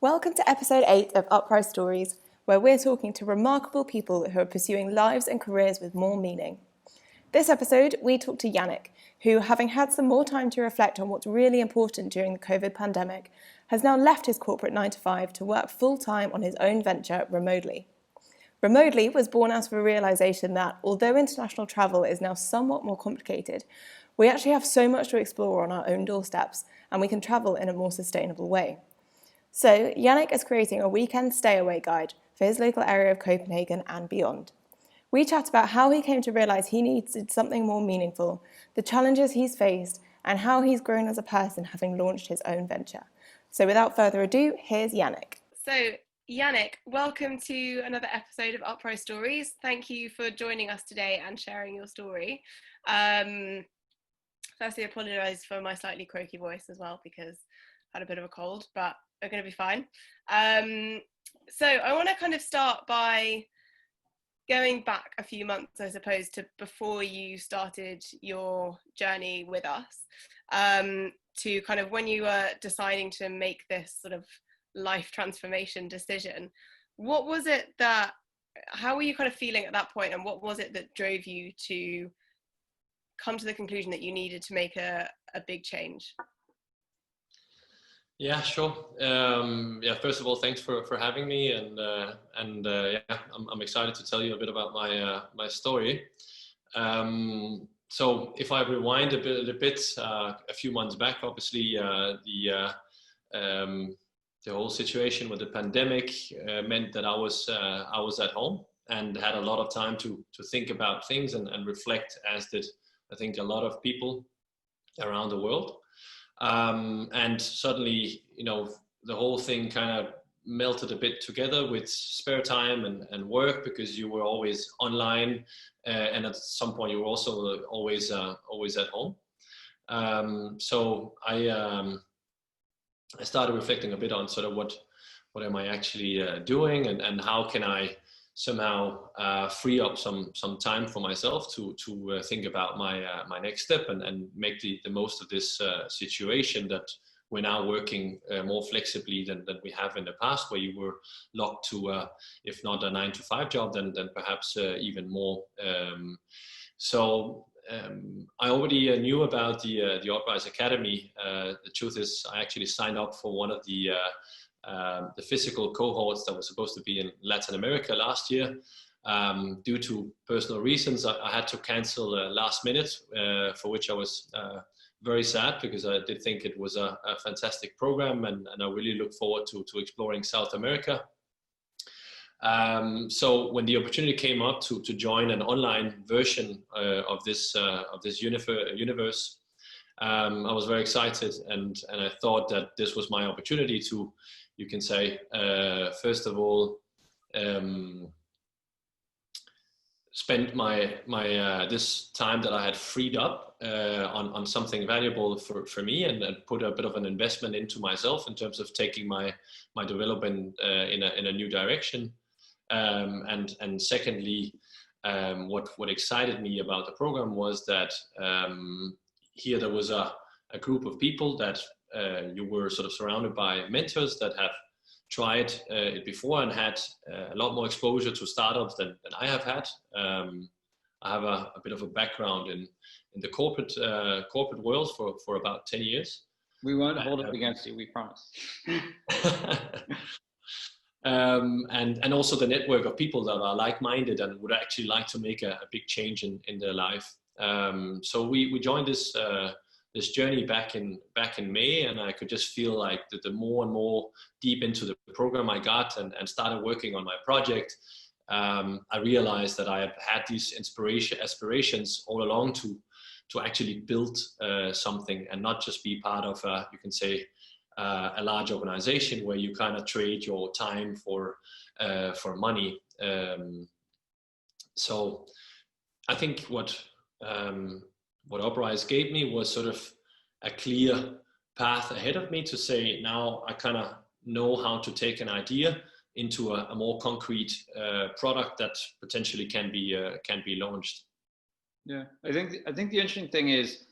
Welcome to episode 8 of Uprise Stories, where we're talking to remarkable people who are pursuing lives and careers with more meaning. This episode, we talk to Jannick, who, having had some more time to reflect on what's really important during the COVID pandemic, has now left his corporate 9-to-5 to work full-time on his own venture, Remodely. Remodely was born out of a realisation that, although international travel is now somewhat more complicated, we actually have so much to explore on our own doorsteps, and we can travel in a more sustainable way. So, Jannick is creating a weekend stay-away guide for his local area of Copenhagen and beyond. We chat about how he came to realise he needed something more meaningful, the challenges he's faced, and how he's grown as a person having launched his own venture. So without further ado, here's Jannick. So, Jannick, welcome to another episode of Uprise Stories. Thank you for joining us today and sharing your story. Firstly, I apologise for my slightly croaky voice as well because I had a bit of a cold, but are going to be fine. So I want to kind of start by going back a few months, I suppose, to before you started your journey with us, to kind of when you were deciding to make this sort of life transformation decision. What was it how were you kind of feeling at that point, and what was it that drove you to come to the conclusion that you needed to make a big change? Yeah, sure. First of all, thanks for having me, I'm excited to tell you a bit about my story. So if I rewind a bit, a few months back, obviously the whole situation with the pandemic meant that I was at home and had a lot of time to think about things and reflect, as did I think a lot of people around the world. And suddenly, the whole thing kind of melted a bit together with spare time and work, because you were always online, and at some point you were also always at home. So I started reflecting a bit on sort of what am I actually doing, and how can I somehow free up some time for myself to think about my next step and make the most of this situation that we're now working more flexibly than we have in the past, where you were locked to if not a 9-to-5 job, then perhaps even more. I already knew about the Uprise Academy. The truth is, I actually signed up for one of the physical cohorts that was supposed to be in Latin America last year. Due to personal reasons, I had to cancel last minute, for which I was very sad, because I did think it was a fantastic program, and I really look forward to exploring South America. So when the opportunity came up to join an online version of this universe, I was very excited, and I thought that this was my opportunity to, you can say, first of all, spend my this time that I had freed up on something valuable for me, and put a bit of an investment into myself in terms of taking my development in a new direction. And secondly, what excited me about the program was that here there was a group of people that you were sort of surrounded by mentors that have tried it before and had a lot more exposure to startups than I have had. I have a bit of a background in the corporate world for about 10 years. We won't hold it against you, we promise. And also the network of people that are like-minded and would actually like to make a big change in their life. So we joined this journey back in May, and I could just feel like that the more and more deep into the program I got and started working on my project, I realized that I had these aspirations all along to actually build something, and not just be part of you can say a large organization where you kind of trade your time for money. So I think what Uprise gave me was sort of a clear path ahead of me to say, now I kind of know how to take an idea into a more concrete product that potentially can be launched. Yeah, I think the interesting thing is,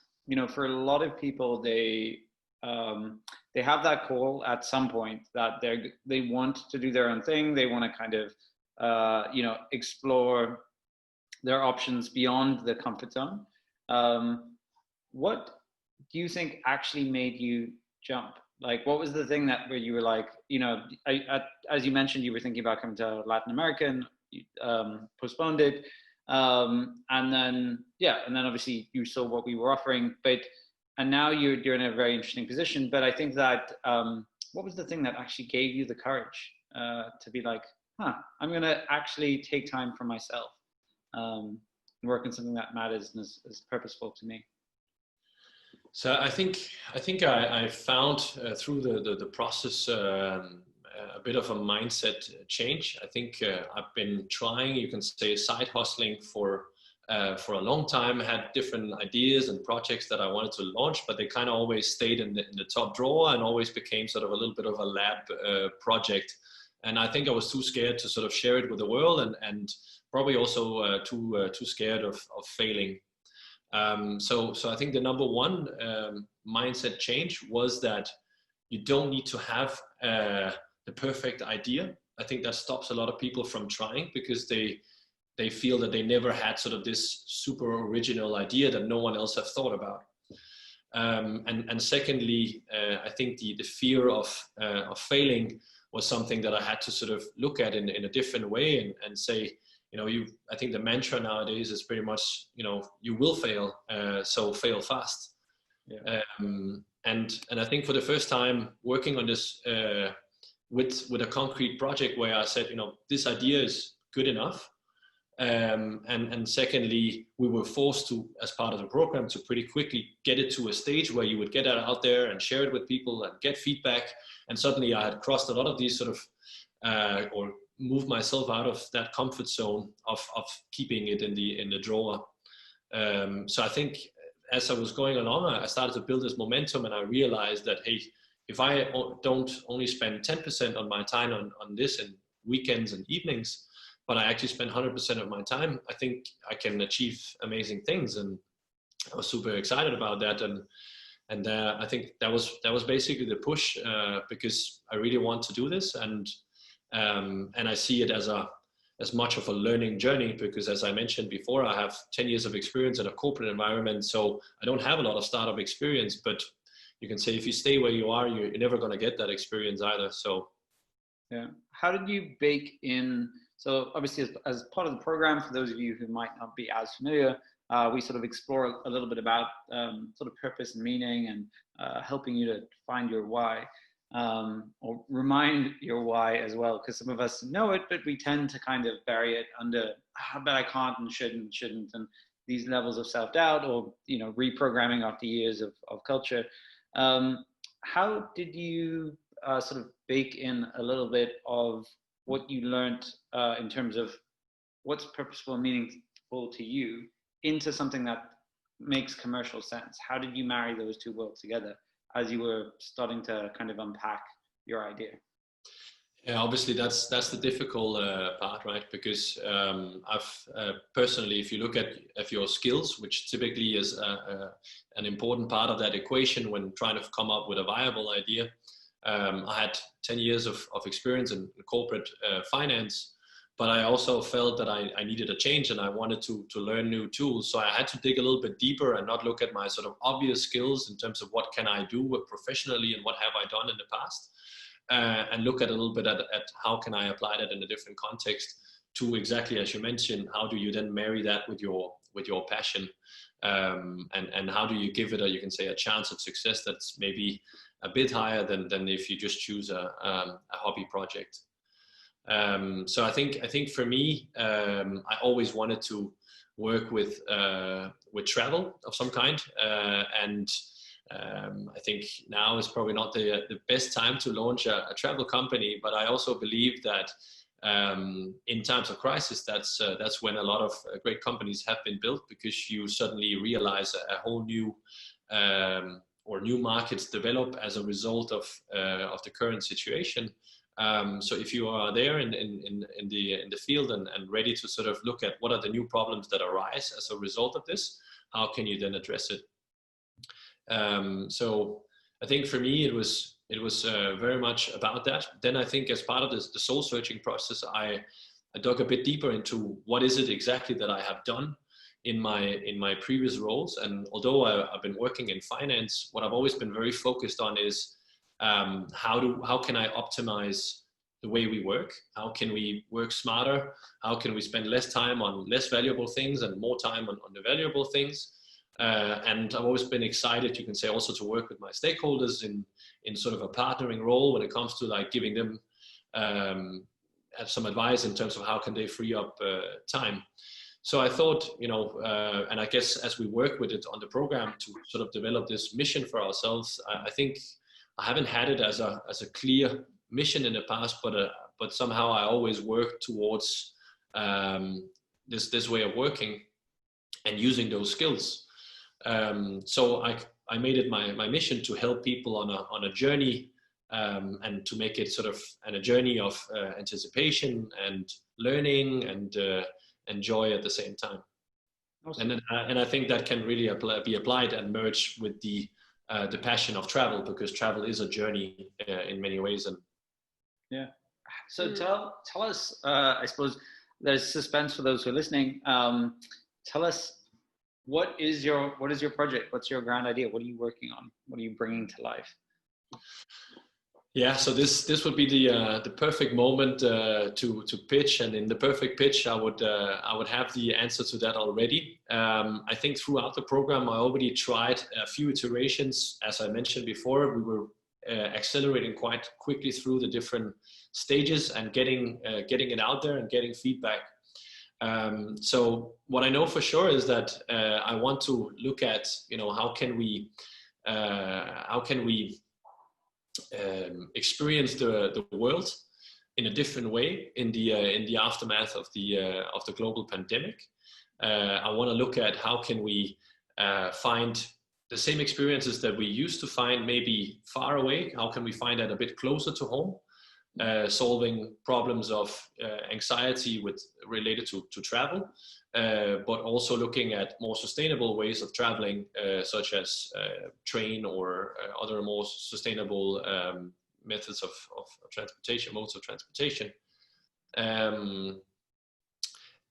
for a lot of people, they they have that call at some point that they want to do their own thing. They want to kind of, explore their options beyond the comfort zone. What do you think actually made you jump? Like, what was the thing where you were like, as you mentioned, you were thinking about coming to Latin America and you, postponed it. And then obviously you saw what we were offering, and now you're in a very interesting position. But I think that, what was the thing that actually gave you the courage to be like, I'm going to actually take time for myself, and work on something that matters and is purposeful to me? So I think I found through the process a bit of a mindset change. I think I've been trying, you can say, side hustling for a long time. I had different ideas and projects that I wanted to launch, but they kind of always stayed in the top drawer and always became sort of a little bit of a lab project. And I think I was too scared to sort of share it with the world, and probably also too scared of failing. So I think the number one mindset change was that you don't need to have the perfect idea. I think that stops a lot of people from trying, because they feel that they never had sort of this super original idea that no one else have thought about. And secondly, I think the fear of failing was something that I had to sort of look at in a different way and say, I think the mantra nowadays is pretty much, you will fail, so fail fast. Yeah. And I think for the first time working on this with a concrete project where I said, this idea is good enough. And secondly, we were forced to, as part of the program, to pretty quickly get it to a stage where you would get it out there and share it with people and get feedback. And suddenly I had crossed a lot of these sort of, or moved myself out of that comfort zone of keeping it in the drawer. So I think as I was going along, I started to build this momentum, and I realized that, hey, if I don't only spend 10% on my time on this and weekends and evenings, but I actually spend 100% of my time, I think I can achieve amazing things. And I was super excited about that. And I think that was basically the push, because I really want to do this. And I see it as much of a learning journey, because as I mentioned before, I have 10 years of experience in a corporate environment. So I don't have a lot of startup experience, but you can say if you stay where you are, you're never going to get that experience either. So yeah. How did you bake in? So obviously as part of the program, for those of you who might not be as familiar, we sort of explore a little bit about sort of purpose and meaning, and helping you to find your why, or remind your why as well, because some of us know it, but we tend to kind of bury it under, but I can't and shouldn't, and these levels of self-doubt, or reprogramming after years of culture. How did you sort of bake in a little bit of what you learned in terms of what's purposeful and meaningful to you into something that makes commercial sense? How did you marry those two worlds together as you were starting to kind of unpack your idea? Yeah, obviously that's the difficult part, right? Because I've personally, if you look at your skills, which typically is an important part of that equation when trying to come up with a viable idea, I had 10 years of experience in corporate finance, but I also felt that I needed a change, and I wanted to learn new tools. So I had to dig a little bit deeper and not look at my sort of obvious skills in terms of what can I do professionally and what have I done in the past. And look at a little bit at how can I apply that in a different context to, exactly as you mentioned, how do you then marry that with your passion, and how do you give it you can say a chance of success that's maybe a bit higher than if you just choose a hobby project. So I think for me, I always wanted to work with travel of some kind, and I think now is probably not the best time to launch a travel company, but I also believe that in times of crisis, that's when a lot of great companies have been built, because you suddenly realize a whole new or new markets develop as a result of the current situation. So if you are there in the field and ready to sort of look at what are the new problems that arise as a result of this, how can you then address it? So I think for me, it was very much about that. Then I think as part of this, the soul searching process, I dug a bit deeper into what is it exactly that I have done in my previous roles. And although I've been working in finance, what I've always been very focused on is how can I optimize the way we work? How can we work smarter? How can we spend less time on less valuable things and more time on the valuable things? And I've always been excited, you can say, also to work with my stakeholders in sort of a partnering role when it comes to like giving them some advice in terms of how can they free up time. So I thought, and I guess as we work with it on the program to sort of develop this mission for ourselves, I think I haven't had it as a clear mission in the past, but somehow I always work towards this way of working and using those skills. So I made it my mission to help people on a journey, and to make it sort of a journey of anticipation and learning and joy at the same time. Awesome. And I think that can really be applied and merge with the passion of travel, because travel is a journey in many ways. And yeah. So tell us, I suppose there's suspense for those who are listening. Tell us, what is your project? What's your grand idea? What are you working on? What are you bringing to life? Yeah, so this would be the perfect moment to pitch, and in the perfect pitch, I would have the answer to that already. I think throughout the program, I already tried a few iterations. As I mentioned before, we were accelerating quite quickly through the different stages and getting it out there and getting feedback. So what I know for sure is that I want to look at how can we experience the world in a different way in the aftermath of the global pandemic. I want to look at how can we find the same experiences that we used to find maybe far away. How can we find that a bit closer to home? Solving problems of anxiety related to travel, but also looking at more sustainable ways of traveling, such as train or other more sustainable methods of transportation, modes of transportation.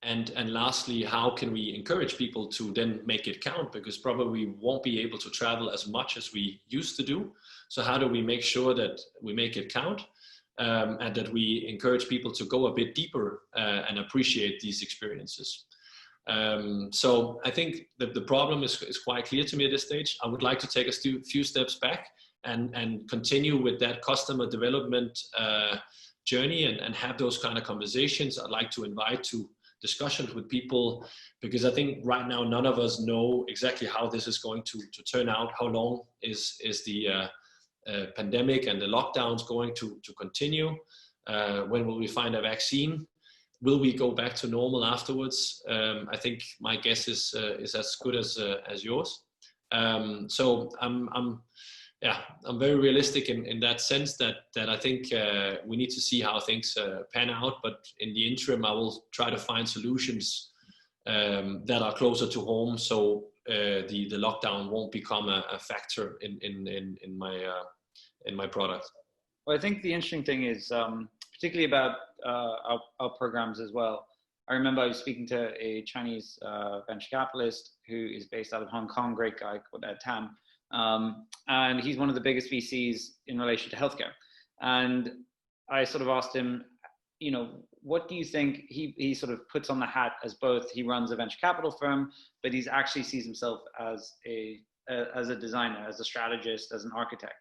And lastly, how can we encourage people to then make it count? Because probably we won't be able to travel as much as we used to do. So how do we make sure that we make it count? And that we encourage people to go a bit deeper and appreciate these experiences. So I think that the problem is quite clear to me at this stage. I would like to take a few steps back and continue with that customer development journey and have those kind of conversations. I'd like to invite to discussions with people, because I think right now none of us know exactly how this is going to turn out. How long is the pandemic and the lockdowns going to continue? When will we find a vaccine? Will we go back to normal afterwards? I think my guess is as good as yours. So I'm very realistic in that sense that I think we need to see how things pan out. But in the interim, I will try to find solutions that are closer to home, so the lockdown won't become a factor in my product. Well, I think the interesting thing is, particularly about our programs as well. I remember I was speaking to a Chinese venture capitalist who is based out of Hong Kong, great guy called Tam. And he's one of the biggest VCs in relation to healthcare. And I sort of asked him, what do you think? He sort of puts on the hat as both. He runs a venture capital firm, but he actually sees himself as a designer, as a strategist, as an architect,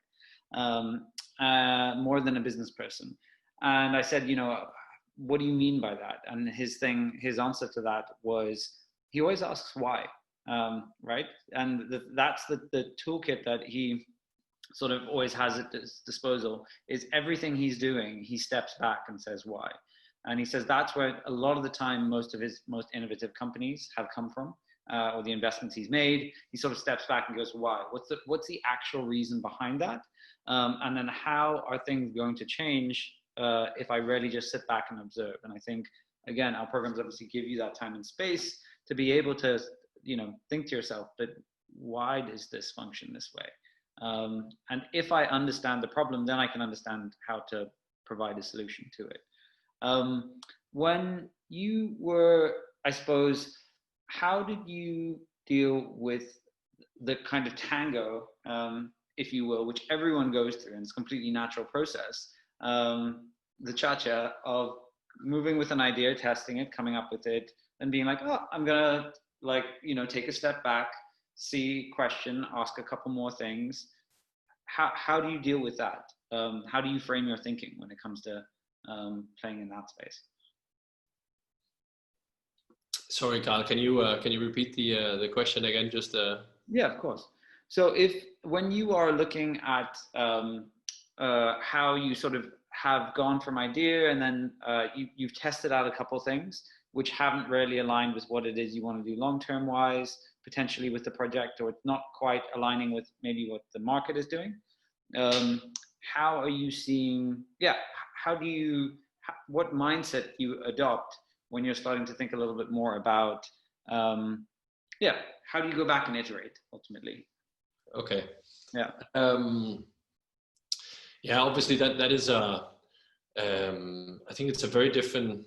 more than a business person. And I said, what do you mean by that? And his answer to that was, he always asks why, right? And that's the toolkit that he sort of always has at his disposal. Is everything he's doing, he steps back and says why. And he says that's where a lot of the time most of his most innovative companies have come from, or the investments he's made. He sort of steps back and goes, why? What's the actual reason behind that? And then how are things going to change if I really just sit back and observe? And I think, again, our programs obviously give you that time and space to be able to, think to yourself, but why does this function this way? And if I understand the problem, then I can understand how to provide a solution to it. When you were, I suppose, how did you deal with the kind of tango, if you will, which everyone goes through, and it's a completely natural process, the cha-cha of moving with an idea, testing it, coming up with it, and being like, oh, I'm gonna take a step back, see, question, ask a couple more things. How do you deal with that? How do you frame your thinking when it comes to playing in that space? Sorry, Carl, can you repeat the question again? Just Yeah, of course. So when you are looking at how you sort of have gone from idea, and then you've tested out a couple things which haven't really aligned with what it is you want to do long-term wise, potentially with the project, or it's not quite aligning with maybe what the market is doing. How are you seeing, what mindset do you adopt when you're starting to think a little bit more about, how do you go back and iterate ultimately? Okay. Yeah. Obviously that is I think it's a very different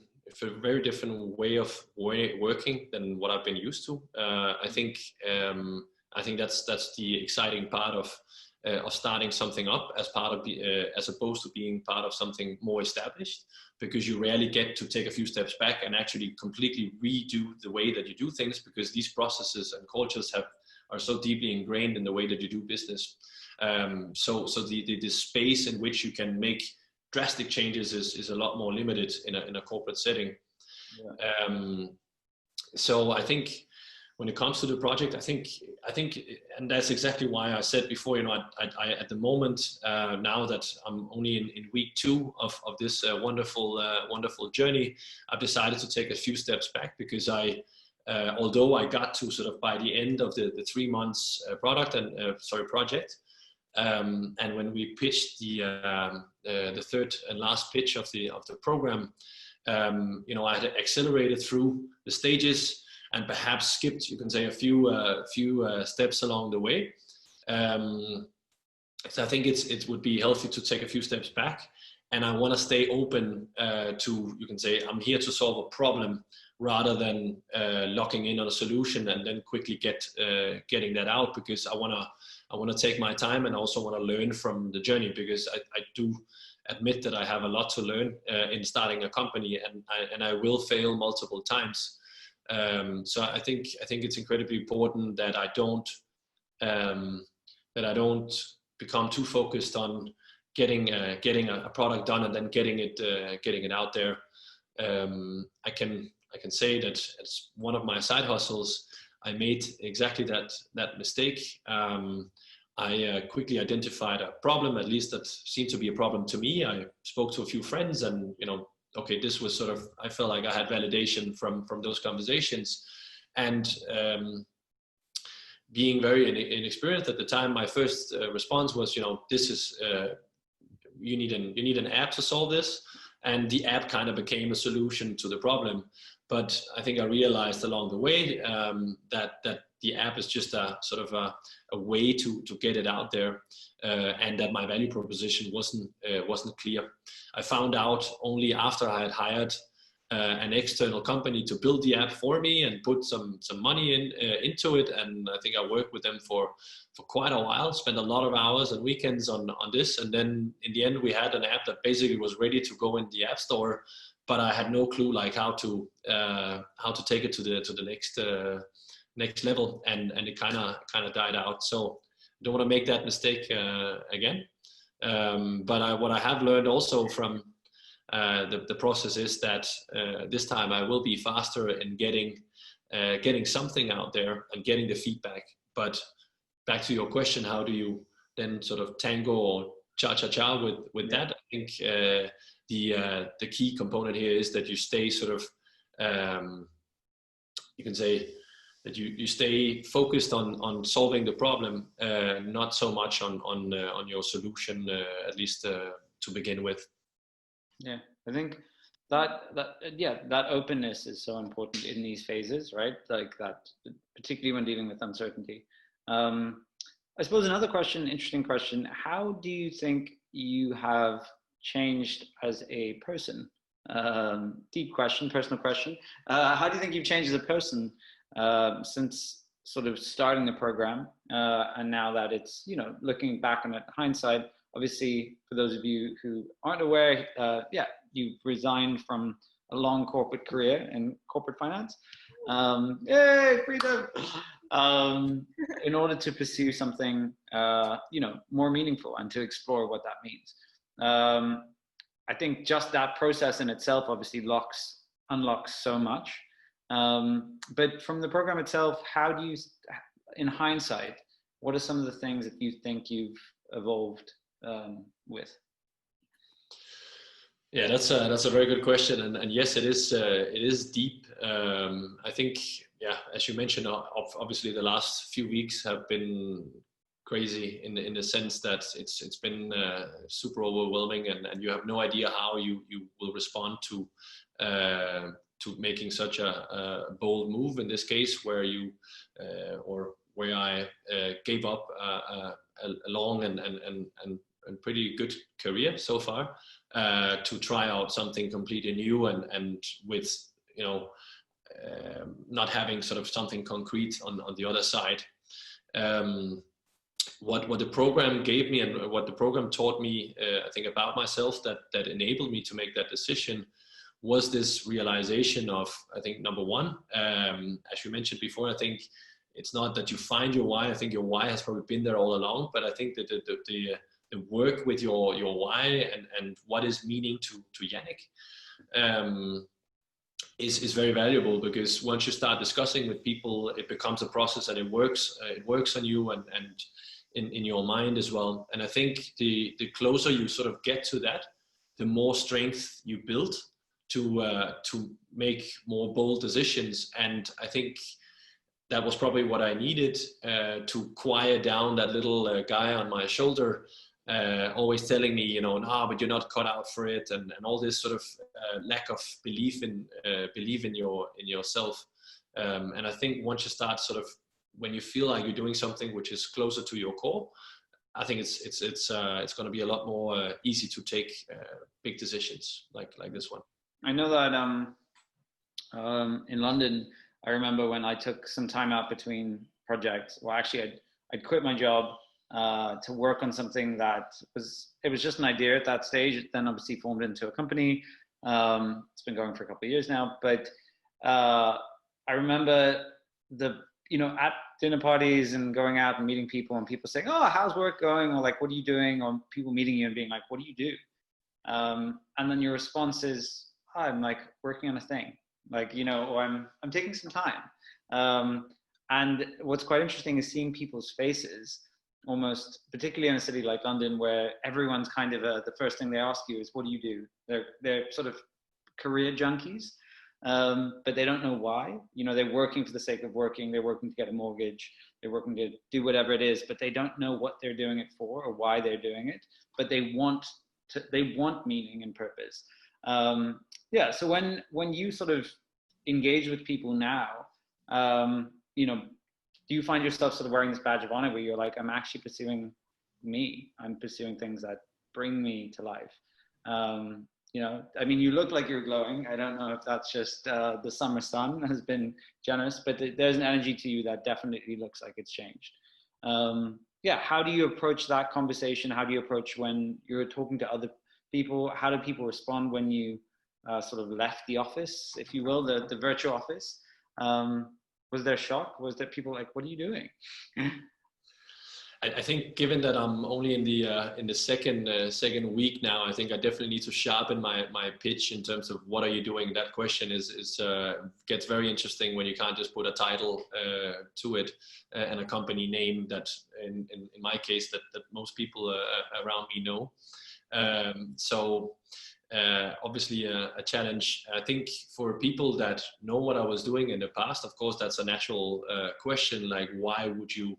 way of working than what I've been used to. I think that's the exciting part of starting something up as opposed to being part of something more established, because you rarely get to take a few steps back and actually completely redo the way that you do things, because these processes and cultures are so deeply ingrained in the way that you do business. So the space in which you can make drastic changes is a lot more limited in a corporate setting. Yeah. So I think when it comes to the project, I think, and that's exactly why I said before, I at the moment, now that I'm only in week 2 of this wonderful journey, I've decided to take a few steps back, because although I got to sort of by the end of the 3 months project, and when we pitched the third and last pitch of the program, I had accelerated through the stages and perhaps skipped, you can say, a few steps along the way. So I think it would be healthy to take a few steps back, and I want to stay open to, you can say, I'm here to solve a problem rather than locking in on a solution and then quickly getting that out, because I want to take my time, and also want to learn from the journey, because I do admit that I have a lot to learn in starting a company, and I will fail multiple times. So I think it's incredibly important that I don't become too focused on getting a product done and then getting it out there. I can say that it's one of my side hustles. I made exactly that mistake. I quickly identified a problem, at least that seemed to be a problem to me. I spoke to a few friends, and okay, this was sort of, I felt like I had validation from those conversations. And being very inexperienced at the time, my first response was, this is, you need an app to solve this. And the app kind of became a solution to the problem. But I think I realized along the way that the app is just a sort of a way to get it out there, and that my value proposition wasn't clear. I found out only after I had hired an external company to build the app for me and put some money into it, and I think I worked with them for quite a while, spent a lot of hours and weekends on this, and then in the end we had an app that basically was ready to go in the app store, but I had no clue like how to take it to the next level, and it kind of died out. So I don't want to make that mistake again. But what I have learned also from the process is that this time I will be faster in getting something out there and getting the feedback. But back to your question, how do you then sort of tango or cha-cha-cha with that? I think the key component here is that you stay sort of, you can say that you stay focused on solving the problem, not so much on your solution, at least to begin with. Yeah, I think that openness is so important in these phases, right? Like that, particularly when dealing with uncertainty. I suppose another question, interesting question, how do you think you have changed as a person? Deep question, personal question. How do you think you've changed as a person since sort of starting the program and now that it's, you know, looking back on it, hindsight, obviously for those of you who aren't aware, yeah, you've resigned from a long corporate career in corporate finance. Yay, freedom! In order to pursue something, you know, more meaningful and to explore what that means. I think just that process in itself obviously unlocks so much. But from the program itself, how do you, in hindsight, what are some of the things that you think you've evolved with? Yeah, that's a very good question, and yes, it is deep. I think, yeah, as you mentioned, obviously the last few weeks have been crazy in the sense that it's been super overwhelming, and you have no idea how you will respond to making such a bold move in this case, where you or where I gave up a long and pretty good career so far to try out something completely new and with, you know, not having sort of something concrete on the other side. What the program gave me and what the program taught me, I think, about myself that enabled me to make that decision was this realization of, I think, number one, as you mentioned before, I think it's not that you find your why. I think your why has probably been there all along, but I think that the work with your why and what is meaning to Jannick is very valuable, because once you start discussing with people, it becomes a process and it works on you and in your mind as well. And I think the closer you sort of get to that, the more strength you build to make more bold decisions. And I think that was probably what I needed to quiet down that little guy on my shoulder, always telling me, you know, nah, but you're not cut out for it, and all this sort of lack of belief in yourself. And I think once you start sort of, when you feel like you're doing something which is closer to your core, I think it's going to be a lot more easy to take big decisions like this one. I know that in London, I remember when I took some time out between projects. Well, actually, I'd quit my job to work on something that was just an idea at that stage. It then obviously formed into a company. It's been going for a couple of years now, but I remember at dinner parties and going out and meeting people and people saying, "Oh, how's work going?" Or like, "What are you doing?" Or people meeting you and being like, "What do you do?" And then your response is, "Oh, I'm like working on a thing, like, you know, or I'm taking some time." And what's quite interesting is seeing people's faces, almost particularly in a city like London, where everyone's kind of the first thing they ask you is, "What do you do?" They're sort of career junkies. But they don't know why. You know, they're working for the sake of working. They're working to get a mortgage. They're working to do whatever it is, but they don't know what they're doing it for or why they're doing it. But they want meaning and purpose. So when you sort of engage with people now, do you find yourself sort of wearing this badge of honor where you're like, I'm actually pursuing me. I'm pursuing things that bring me to life. I mean, you look like you're glowing. I don't know if that's just the summer sun has been generous, but there's an energy to you that definitely looks like it's changed. How do you approach that conversation? How do you approach when you're talking to other people? How do people respond when you sort of left the office, if you will, the virtual office? Was there shock? Was there people like, what are you doing? I think given that I'm only in the second week now, I think I definitely need to sharpen my pitch in terms of what are you doing. That question gets very interesting when you can't just put a title to it and a company name that in my case that most people around me know. Obviously a challenge. I think for people that know what I was doing in the past, of course, that's a natural question. Like, why would you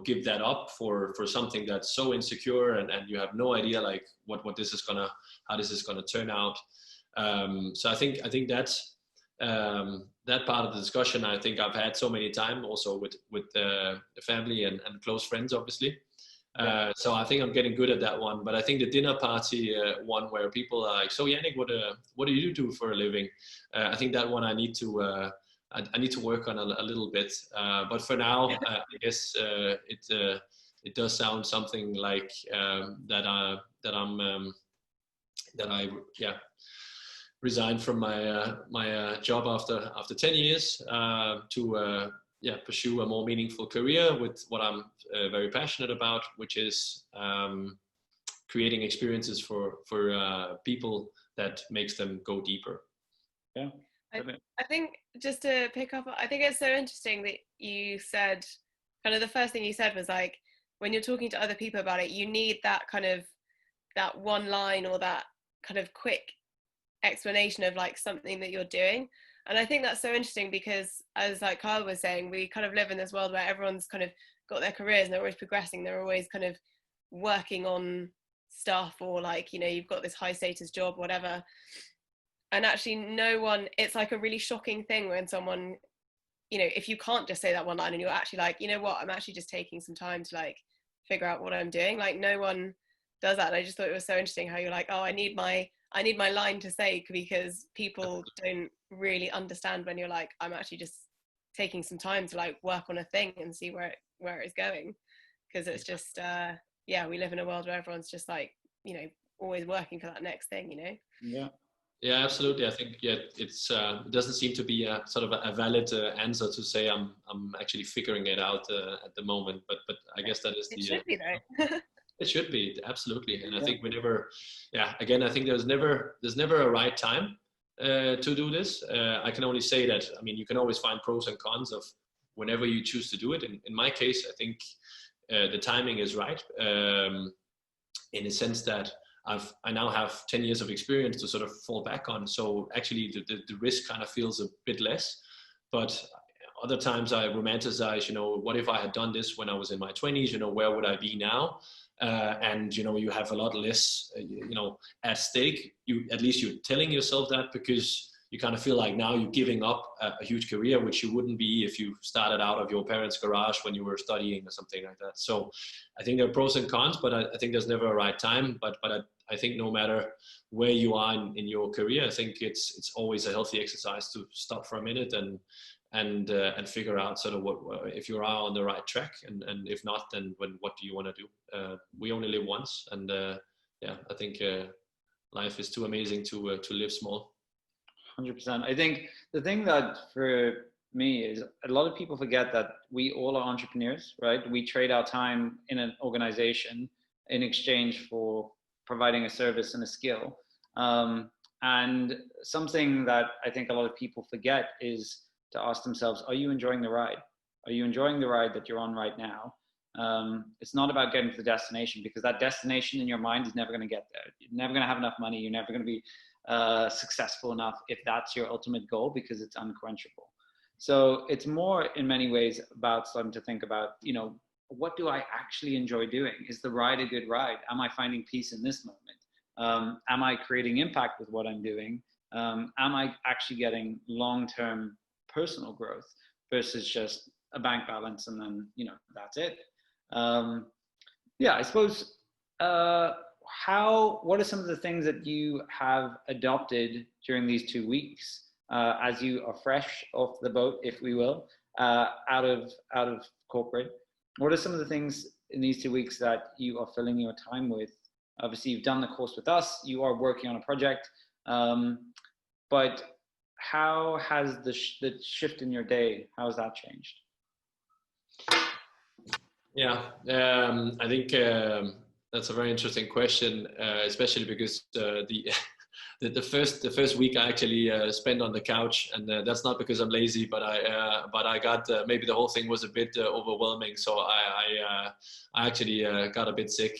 give that up for something that's so insecure and you have no idea like how this is gonna turn out. So I think that's that part of the discussion, I think I've had so many times also with the family and close friends, obviously. So I think I'm getting good at that one. But I think the dinner party one where people are like, so Jannick, what do you do for a living? I think that one I need to work on a little bit. But for now, I guess it does sound something like that I resigned from my job after 10 years to pursue a more meaningful career with what I'm very passionate about, which is creating experiences for people that makes them go deeper. Yeah. I think just to pick up, I think it's so interesting that you said, kind of the first thing you said was like, when you're talking to other people about it, you need that kind of, that one line or that kind of quick explanation of like something that you're doing. And I think that's so interesting because, as like Kyle was saying, we kind of live in this world where everyone's kind of got their careers and they're always progressing, they're always kind of working on stuff, or like, you know, you've got this high status job, whatever. And actually no one, it's like a really shocking thing when someone, you know, if you can't just say that one line and you're actually like, you know what, I'm actually just taking some time to like figure out what I'm doing. Like no one does that. And I just thought it was so interesting how you're like, oh, I need my line to say, because people don't really understand when you're like, I'm actually just taking some time to like work on a thing and see where it's going. Because it's just, we live in a world where everyone's just like, you know, always working for that next thing, you know? Yeah, absolutely. I think it's it doesn't seem to be a sort of a valid answer to say I'm actually figuring it out at the moment. But I guess that is it should be though. It should be, absolutely. And I think again, I think there's never a right time to do this. I can only say that, I mean, you can always find pros and cons of whenever you choose to do it. In my case, I think the timing is right, in a sense that I now have 10 years of experience to sort of fall back on. So actually the risk kind of feels a bit less. But other times I romanticize, you know, what if I had done this when I was in my 20s, you know, where would I be now? And, you know, you have a lot less, you know, at stake. At least you're telling yourself that, because you kind of feel like now you're giving up a huge career, which you wouldn't be if you started out of your parents' garage when you were studying or something like that. So I think there are pros and cons, but I think there's never a right time. But I think no matter where you are in your career, I think it's always a healthy exercise to stop for a minute and figure out sort of what, if you are on the right track, and if not, then what do you want to do? We only live once, and I think life is too amazing to live small. 100%. I think the thing that for me is a lot of people forget that we all are entrepreneurs, right? We trade our time in an organization in exchange for providing a service and a skill. And something that I think a lot of people forget is to ask themselves, are you enjoying the ride? Are you enjoying the ride that you're on right now? It's not about getting to the destination, because that destination in your mind is never going to get there. You're never going to have enough money. You're never going to be successful enough if that's your ultimate goal, because it's unquenchable. So it's more in many ways about starting to think about, you know, what do I actually enjoy doing? Is the ride a good ride? Am I finding peace in this moment? Am I creating impact with what I'm doing? Am I actually getting long-term personal growth versus just a bank balance and then, you know, that's it? I suppose, what are some of the things that you have adopted during these 2 weeks as you are fresh off the boat, if we will, out of corporate? What are some of the things in these 2 weeks that you are filling your time with? Obviously, you've done the course with us. You are working on a project, but how has the shift in your day? How has that changed? Yeah, I think that's a very interesting question, especially because the first week I actually spent on the couch, and that's not because I'm lazy, but I got maybe the whole thing was a bit overwhelming, so I actually got a bit sick.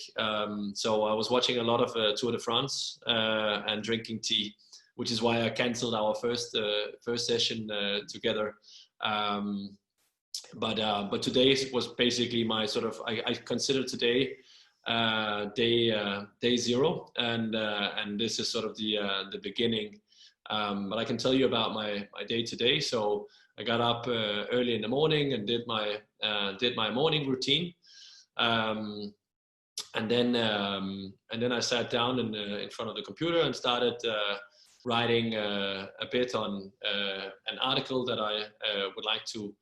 So I was watching a lot of Tour de France and drinking tea, which is why I canceled our first session together. But today was basically my sort of, I consider today day zero, and this is sort of the beginning But I can tell you about my day to day. So I got up early in the morning and did my morning routine. And then I sat down in front of the computer and started writing a bit on an article that I would like to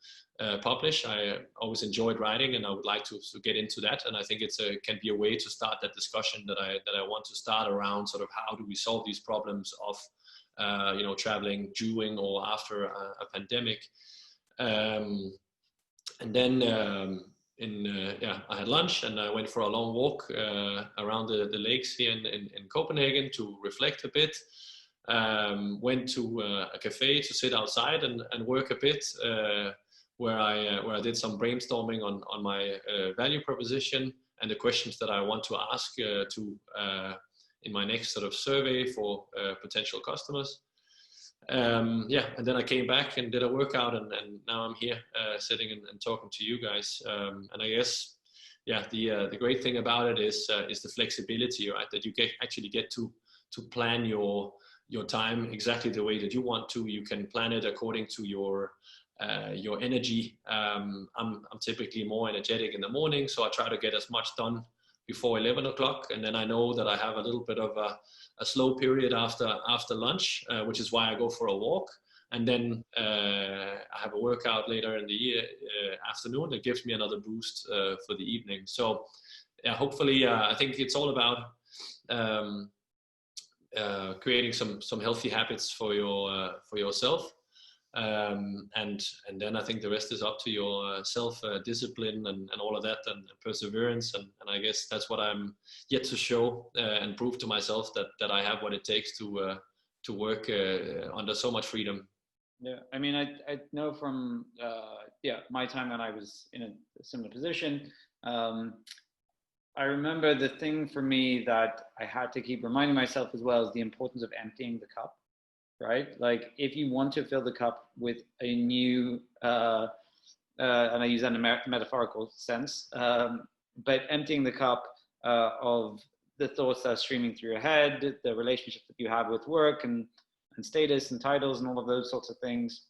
publish. I always enjoyed writing, and I would like to get into that. And I think can be a way to start that discussion that I want to start around sort of how do we solve these problems of traveling during or after a pandemic. And then I had lunch and I went for a long walk around the lakes here in Copenhagen to reflect a bit. Went to a cafe to sit outside and work a bit, where I did some brainstorming on my value proposition and the questions that I want to ask in my next sort of survey for potential customers. And then I came back and did a workout, and now I'm here sitting and talking to you guys. And I guess, the great thing about it is the flexibility, right? That you actually get to plan your time exactly the way that you want to. You can plan it according to your energy. I'm typically more energetic in the morning, so I try to get as much done before 11 o'clock, and then I know that I have a little bit of a slow period after lunch, which is why I go for a walk, and then I have a workout later in the afternoon that gives me another boost for the evening. So hopefully I think it's all about creating some healthy habits for yourself. And then I think the rest is up to your self discipline and all of that, and perseverance, and I guess that's what I'm yet to show and prove to myself, that I have what it takes to work under so much freedom. Yeah, I mean, I know from my time when I was in a similar position. I remember the thing for me that I had to keep reminding myself as well is the importance of emptying the cup. Right? Like if you want to fill the cup with a new, and I use that in a metaphorical sense, but emptying the cup of the thoughts that are streaming through your head, the relationships that you have with work and status and titles and all of those sorts of things,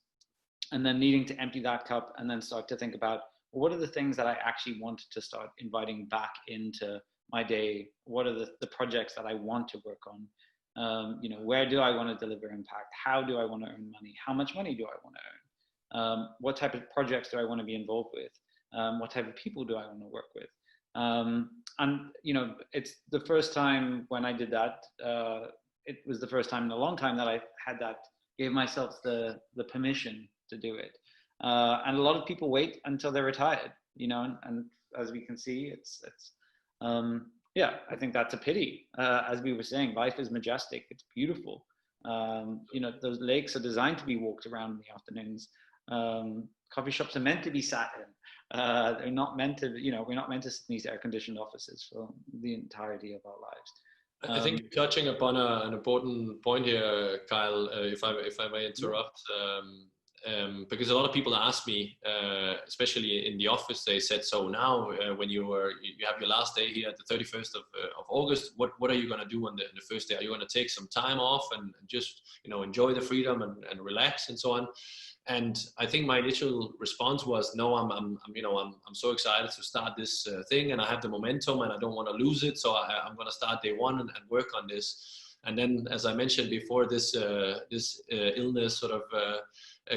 and then needing to empty that cup and then start to think about, well, what are the things that I actually want to start inviting back into my day? What are the projects that I want to work on? Where do I want to deliver impact? How do I want to earn money? How much money do I want to earn? What type of projects do I want to be involved with? What type of people do I want to work with? It's the first time when I did that. It was the first time in a long time that I had that, gave myself the permission to do it. And a lot of people wait until they're retired, and as we can see, I think that's a pity. As we were saying, life is majestic. It's beautiful. Those lakes are designed to be walked around in the afternoons. Coffee shops are meant to be sat in. They're not meant to, we're not meant to sit in these air-conditioned offices for the entirety of our lives. I think you're touching upon an important point here, Kyle, if I may interrupt. Because a lot of people ask me, especially in the office, they said, so now when you have your last day here at the 31st of August, what are you going to do on the first day? Are you going to take some time off and just enjoy the freedom and relax and so on? And I think my initial response was, no, I'm so excited to start this thing, and I have the momentum and I don't want to lose it, so I'm going to start day one and work on this. And then, as I mentioned before, this illness sort of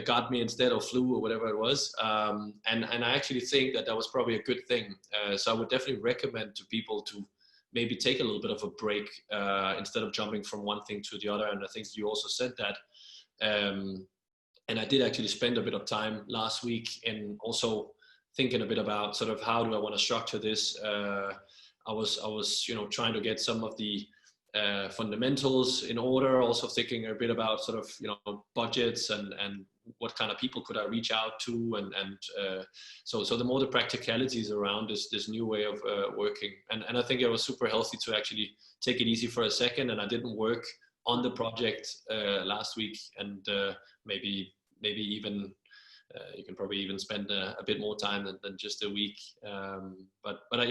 got me instead of flu or whatever it was. And I actually think that was probably a good thing. So I would definitely recommend to people to maybe take a little bit of a break instead of jumping from one thing to the other. And I think you also said that. And I did actually spend a bit of time last week in also thinking a bit about sort of how do I want to structure this. I was trying to get some of the fundamentals in order, also thinking a bit about sort of budgets and what kind of people could I reach out to, and so the more the practicalities around this new way of working, and I think it was super healthy to actually take it easy for a second, and I didn't work on the project last week, and maybe even you can probably even spend a bit more time than just a week, but I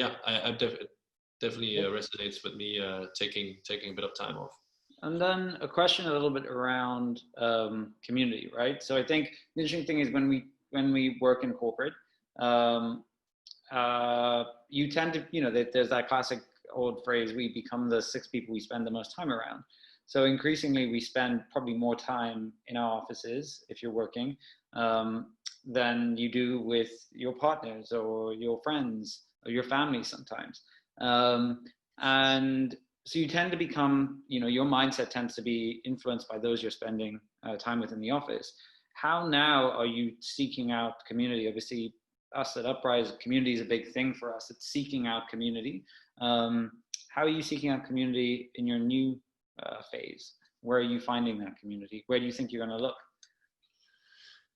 definitely resonates with me taking a bit of time off. And then a question a little bit around community, right? So I think the interesting thing is when we work in corporate, um, you tend to, there's that classic old phrase, we become the 6 people we spend the most time around. So increasingly, we spend probably more time in our offices if you're working than you do with your partners or your friends or your family sometimes. And so you tend to become, your mindset tends to be influenced by those you're spending time with in the office. How now are you seeking out community? Obviously, us at Uprise, community is a big thing for us. It's seeking out community. How are you seeking out community in your new phase? Where are you finding that community? Where do you think you're going to look?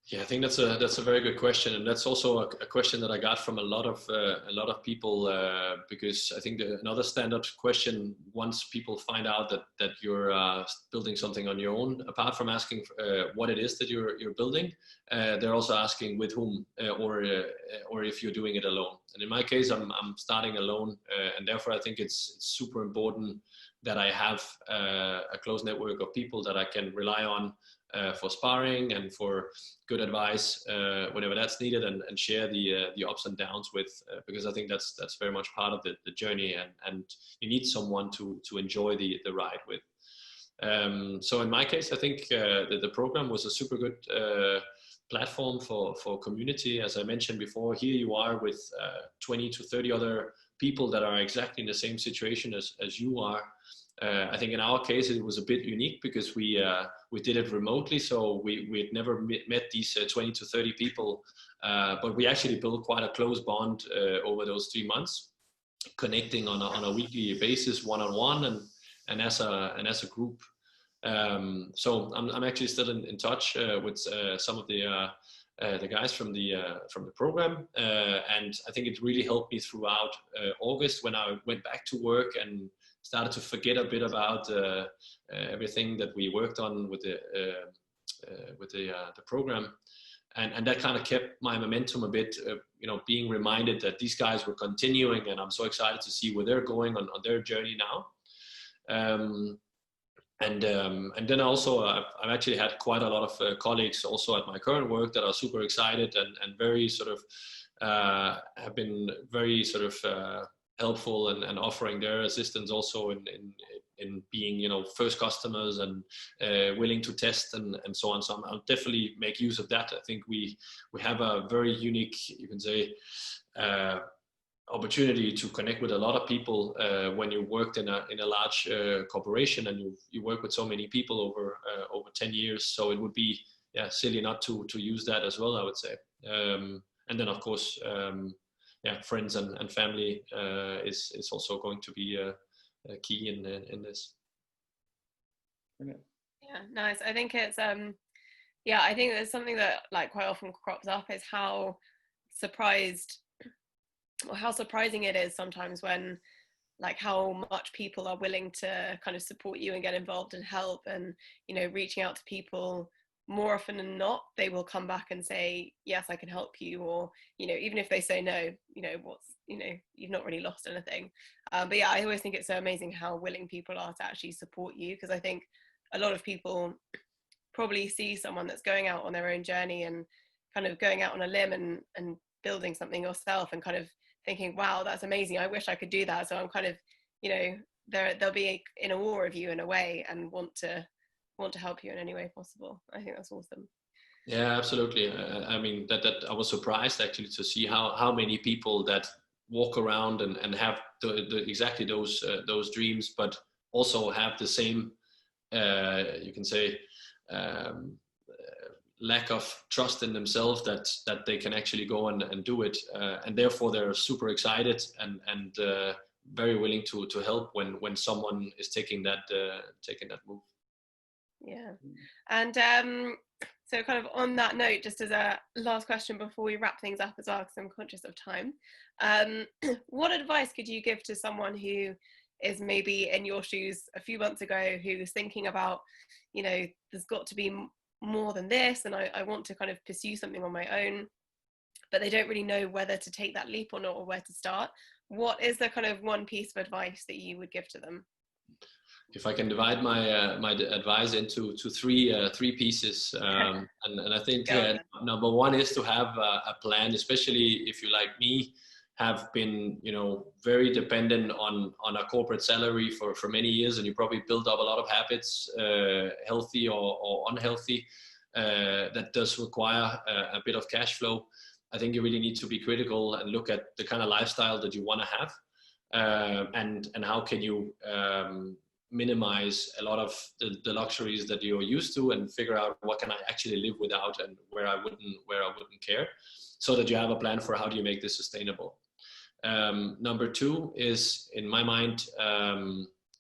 Yeah, I think that's a very good question, and that's also a question that I got from a lot of people because I think another standard question once people find out that you're building something on your own, apart from asking what it is that you're building, they're also asking with whom or if you're doing it alone. And in my case, I'm starting alone, and therefore I think it's super important that I have a close network of people that I can rely on for sparring and for good advice whenever that's needed, and share the ups and downs with, because I think that's very much part of the journey, and you need someone to enjoy the ride with. So in my case, I think the program was a super good platform for community. As I mentioned before, here you are with 20 to 30 other people that are exactly in the same situation as you are. I think in our case it was a bit unique because we did it remotely, so we had never met these 20 to 30 people, but we actually built quite a close bond over those 3 months, connecting on a weekly basis, one-on-one, and as a group. So I'm actually still in touch with some of the guys from the program, and I think it really helped me throughout August when I went back to work and started to forget a bit about everything that we worked on with the program, and that kind of kept my momentum a bit. Being reminded that these guys were continuing, and I'm so excited to see where they're going on their journey now. And then also I've actually had quite a lot of colleagues also at my current work that are super excited and very sort of have been very sort of helpful and offering their assistance also in being first customers and willing to test and so on. So I'll definitely make use of that. I think we have a very unique, you can say, opportunity to connect with a lot of people when you worked in a large corporation and you work with so many people over 10 years. So it would be silly not to use that as well, I would say. And then of course, friends and family is also going to be a key in this. Yeah, nice. I think it's I think there's something that like quite often crops up is how surprising it is sometimes when like how much people are willing to kind of support you and get involved and help, and reaching out to people. More often than not, they will come back and say, yes, I can help you, or even if they say no, you've not really lost anything. But yeah, I always think it's so amazing how willing people are to actually support you, because I think a lot of people probably see someone that's going out on their own journey and kind of going out on a limb and building something yourself and kind of thinking, wow, that's amazing, I wish I could do that. So I'm kind of they'll be in awe of you in a way and want to help you in any way possible. I think that's awesome. Yeah, absolutely. I mean, that I was surprised actually to see how many people that walk around and have exactly those dreams, but also have the same, you can say, lack of trust in themselves that they can actually go and do it, and therefore they're super excited and very willing to help when someone is taking that move. Yeah. And so kind of on that note, just as a last question before we wrap things up as well, because I'm conscious of time, what advice could you give to someone who is maybe in your shoes a few months ago, who's thinking about, there's got to be more than this, and I want to kind of pursue something on my own, but they don't really know whether to take that leap or not, or where to start? What is the kind of one piece of advice that you would give to them? if I can divide my advice into three pieces, and I think number one is to have a plan, especially if you, like me, have been very dependent on a corporate salary for many years, and you probably built up a lot of habits, healthy or unhealthy, that does require a bit of cash flow. I think you really need to be critical and look at the kind of lifestyle that you want to have, and how can you minimize a lot of the luxuries that you're used to, and figure out what can I actually live without, and where I wouldn't care, so that you have a plan for how do you make this sustainable. Number two is, in my mind,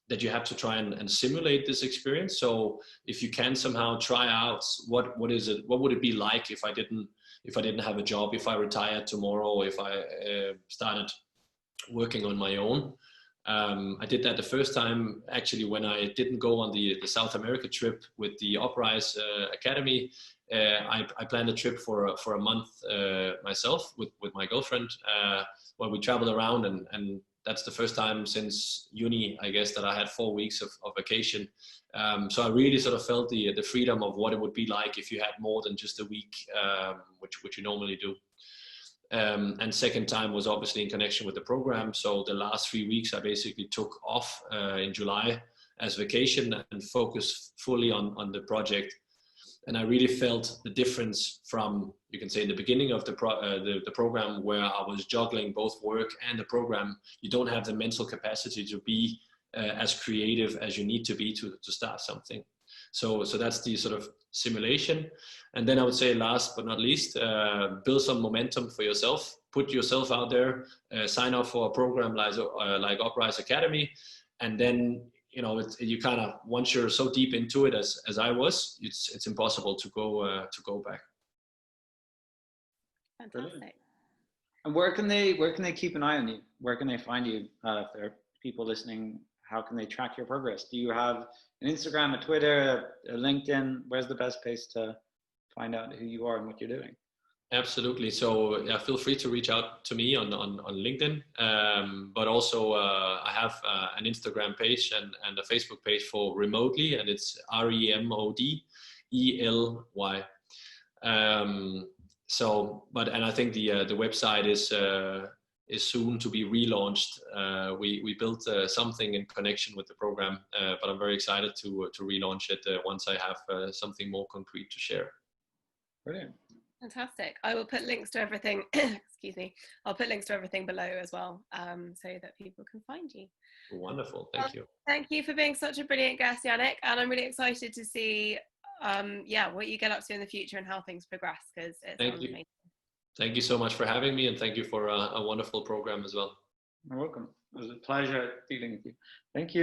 that you have to try and simulate this experience. So if you can somehow try out what would it be like if I didn't have a job, if I retired tomorrow, if I started working on my own. I did that the first time, actually, when I didn't go on the South America trip with the Uprise Academy. I planned a trip for a month myself with my girlfriend, where we traveled around, and that's the first time since uni, I guess, that I had 4 weeks of vacation. So I really sort of felt the freedom of what it would be like if you had more than just a week, which you normally do. And second time was obviously in connection with the program. So the last 3 weeks I basically took off in July as vacation and focused fully on the project. And I really felt the difference from, you can say, in the beginning of the program, where I was juggling both work and the program. You don't have the mental capacity to be as creative as you need to be to start something. So that's the sort of simulation. And then I would say, last but not least, build some momentum for yourself. Put yourself out there, sign up for a program like Uprise Academy, and then you kind of, once you're so deep into it as I was, it's impossible to go back. Fantastic. And where can they keep an eye on you? Where can they find you? If there are people listening, how can they track your progress? Do you have an Instagram, a Twitter, a LinkedIn? Where's the best place to find out who you are and what you're doing? Absolutely. So yeah, feel free to reach out to me on LinkedIn, but also I have an Instagram page and a Facebook page for Remodely, and it's REMODELY. And I think the website is soon to be relaunched. We built something in connection with the program, but I'm very excited to relaunch it once I have something more concrete to share. Brilliant. Fantastic. I will put links to everything, excuse me, I'll put links to everything below as well, so that people can find you. Wonderful, thank you. Thank you for being such a brilliant guest, Jannick, and I'm really excited to see what you get up to in the future and how things progress, because it's amazing. Thank you so much for having me, and thank you for a wonderful program as well. You're welcome. It was a pleasure dealing with you. Thank you.